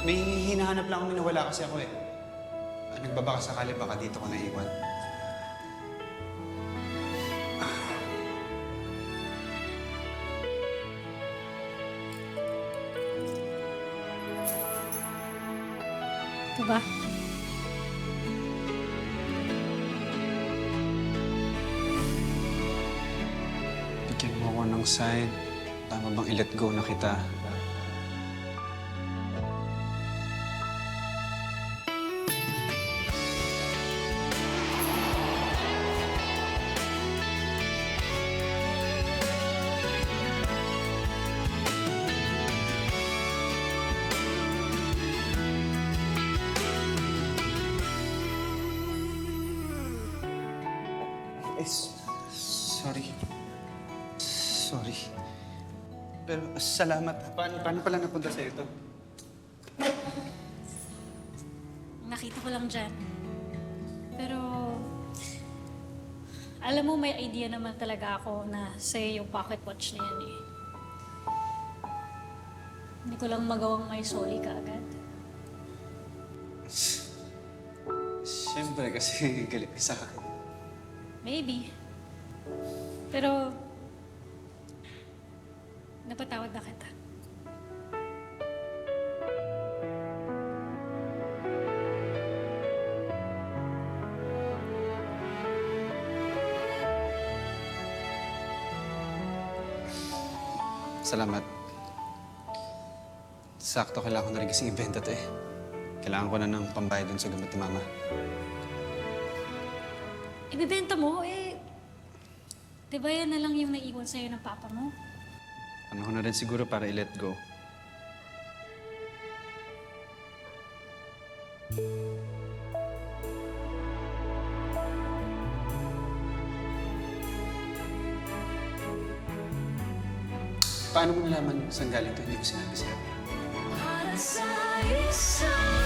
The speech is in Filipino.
May hinahanap lang kami na wala kasi ako eh. Nagbabaka sakali baka dito ko naiwan. Ito ba? Bigyan mo ako ng sign. Tama bang i-let go na kita? Sorry. Sorry. Pero salamat. Paano pala napunta sa'yo ito? Nakita ko lang dyan. Pero, alam mo, may idea naman talaga ako na sa'yo yung pocket watch na yan eh. Hindi ko lang magawang may sorry ka agad. Siyempre kasi galit ka sa akin. Maybe. Pero, napatawad na kita. Salamat. Sakto, kailangan ko na rin kasing ibenta to eh. Kailangan ko na ng pambayad dun sa gamot ni Mama. Ibibenta mo eh. Di ba yan na lang yung naiwan sa'yo ng papa mo? Ano ko na rin siguro para i-let go. Paano mo nalaman saan galing to? Hindi ko sinabi sa'yo. Para sa isang